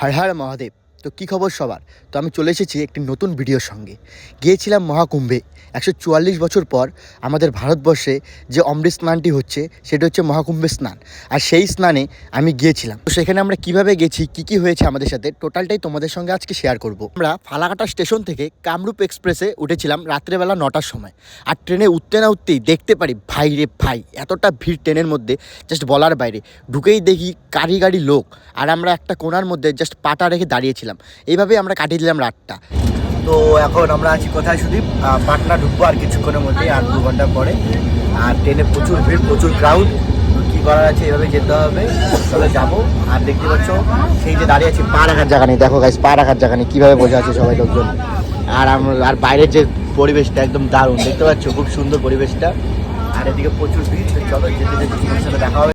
হর হর মহাদেব। তো কী খবর সবার? তো আমি চলে এসেছি একটি নতুন ভিডিওর সঙ্গে। গিয়েছিলাম মহাকুম্ভে 144 বছর পর আমাদের ভারতবর্ষে যে অমৃত স্নানটি হচ্ছে সেটা হচ্ছে মহাকুম্ভের স্নান। আর সেই স্নানে আমি গিয়েছিলাম। তো সেখানে আমরা কিভাবে গেছি, কী হয়েছে আমাদের সাথে, টোটালটাই তোমাদের সঙ্গে আজকে শেয়ার করব। আমরা ফালাকাটা স্টেশন থেকে কামরূপ এক্সপ্রেসে উঠেছিলাম রাত্রেবেলা 9টার সময়। আর ট্রেনে উঠতে না উঠতেই দেখতে পারি ভাই রে ভাই, এতটা ভিড় ট্রেনের মধ্যে জাস্ট বলার বাইরে। ঢুকেই দেখি গাড়ি লোক, আর আমরা একটা কোণার মধ্যে জাস্ট পাটা রেখে দাঁড়িয়েছিলাম। এইভাবেই আমরা কাটিয়ে দিলাম রাতটা। তো এখন আমরা আছি কোথায়? সুদীপ, পাটনা ঢুকবো আর কিছুক্ষণের মধ্যে, আর 2 ঘন্টা পরে। আর ট্রেনে প্রচুর ভিড়, প্রচুর ক্রাউড। কী করার আছে, এভাবে যেতে হবে। চলো যাবো। আর দেখতে পাচ্ছ সেই যে দাঁড়িয়ে আছি, পা রাখার জায়গা নেই। দেখো গাইস, পা রাখার জায়গা নেই, কীভাবে বসে আছে সবাই লোকজন। আর বাইরের যে পরিবেশটা একদম দারুণ, দেখতে পাচ্ছ খুব সুন্দর পরিবেশটা। আর এদিকে প্রচুর ভিড়। চলো যেতে যেতে তোমার সাথে দেখা হবে।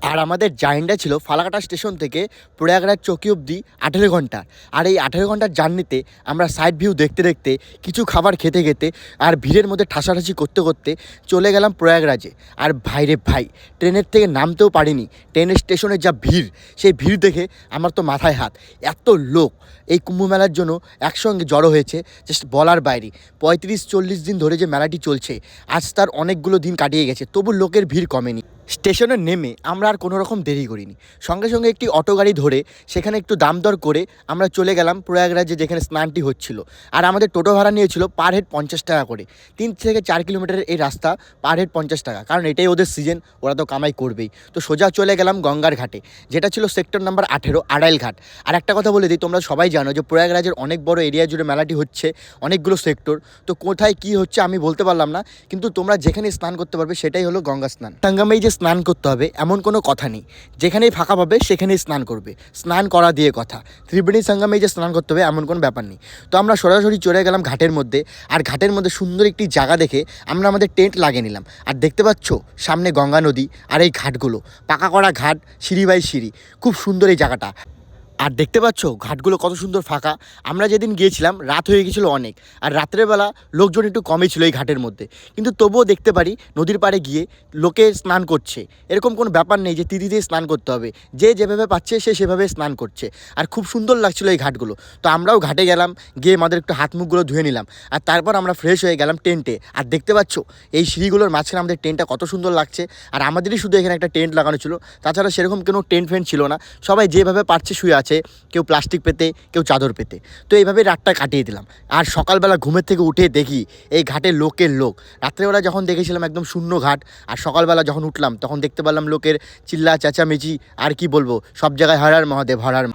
আর আমাদের জার্নিটা ছিল ফালাকাটা স্টেশন থেকে প্রয়াগরাজ চৌকি অবধি 18 ঘন্টা। আর এই 18 ঘন্টার জার্নিতে আমরা সাইড ভিউ দেখতে দেখতে, কিছু খাবার খেতে খেতে, আর ভিড়ের মধ্যে ঠাসাঠাসি করতে করতে চলে গেলাম প্রয়াগরাজে। আর ভাইরে ভাই, ট্রেনের থেকে নামতেও পারিনি। ট্রেনের স্টেশনের যা ভিড়, সেই ভিড় দেখে আমার তো মাথায় হাত। এত লোক এই কুম্ভ মেলার জন্য একসঙ্গে জড়ো হয়েছে, জাস্ট বলার বাইরে। 35-40 দিন ধরে যে মেলাটি চলছে, আজ তার অনেকগুলো দিন কাটিয়ে গেছে, তবু লোকের ভিড় কমেনি। স্টেশনে নেমে আমরা আর কোনো রকম দেরি করিনি, সঙ্গে সঙ্গে একটি অটো গাড়ি ধরে সেখানে একটু দাম দর করে আমরা চলে গেলাম প্রয়াগরাজে, যেখানে স্নানটি হচ্ছিল। আর আমাদের টোটো ভাড়া নিয়েছিল পার হেড 50 টাকা করে। 3 থেকে 4 কিলোমিটারের এই রাস্তা, পার হেড 50 টাকা, কারণ এটাই ওদের সিজন, ওরা তো কামাই করবেই। তো সোজা চলে গেলাম গঙ্গার ঘাটে, যেটা ছিল সেক্টর নাম্বার 18 আড়াইল ঘাট। আর একটা কথা বলে দিই, তোমরা সবাই জানো যে প্রয়াগরাজের অনেক বড় এরিয়া জুড়ে মেলাটি হচ্ছে, অনেকগুলো সেক্টর। তো কোথায় কি হচ্ছে আমি বলতে পারলাম না, কিন্তু তোমরা যেখানে স্নান করতে পারবে সেটাই হলো গঙ্গা স্নান। সঙ্গমেই যে স্নান করতে হবে এমন কোনো কথা নেই, যেখানেই ফাঁকা পাবে সেখানেই স্নান করবে, স্নান করা দিয়ে কথা। ত্রিবেণী সঙ্গমেই যে স্নান করতে হবে এমন কোনো ব্যাপার নেই। তো আমরা সরাসরি চলে গেলাম ঘাটের মধ্যে। আর ঘাটের মধ্যে সুন্দর একটি জায়গা দেখে আমরা আমাদের টেন্ট লাগিয়ে নিলাম। আর দেখতে পাচ্ছ সামনে গঙ্গা নদী, আর এই ঘাটগুলো পাকা করা ঘাট, সিঁড়ি বাই সিঁড়ি, খুব সুন্দর এই জায়গাটা। আর দেখতে পাচ্ছ ঘাটগুলো কত সুন্দর ফাঁকা। আমরা যেদিন গিয়েছিলাম রাত হয়ে গেছিলো অনেক, আর রাত্রেবেলা লোকজন একটু কমই ছিল এই ঘাটের মধ্যে, কিন্তু তবুও দেখতে পারি নদীর পাড়ে গিয়ে লোকে স্নান করছে। এরকম কোনো ব্যাপার নেই যে তিথিতে স্নান করতে হবে, যে যেভাবে পাচ্ছে সে সেভাবে স্নান করছে। আর খুব সুন্দর লাগছিলো এই ঘাটগুলো। তো আমরাও ঘাটে গেলাম, গিয়ে আমাদের একটু হাত মুখগুলো ধুয়ে নিলাম। আর তারপর আমরা ফ্রেশ হয়ে গেলাম টেন্টে। আর দেখতে পাচ্ছ এই সিঁড়িগুলোর মাঝখানে আমাদের টেন্টটা কত সুন্দর লাগছে। আর আমাদেরই শুধু এখানে একটা টেন্ট লাগানো ছিল, তাছাড়া সেরকম কোনো টেন্ট ফেন্ট ছিল না। সবাই যেভাবে পারছে শুয়ে আছে, কেউ প্লাস্টিক পেতে, কেউ চাদর পেতে। তো এইভাবেই রাতটা কাটিয়ে দিলাম। আর সকালবেলা ঘুমের থেকে উঠে দেখি এই ঘাটে লোকের লোক। রাত্রেবেলা যখন দেখেছিলাম একদম শূন্য ঘাট, আর সকালবেলা যখন উঠলাম তখন দেখতে পেলাম লোকের চিল্লা চেঁচামেচি। আর কি বলবো, সব জায়গায় হর হর মহাদেব, হর হর।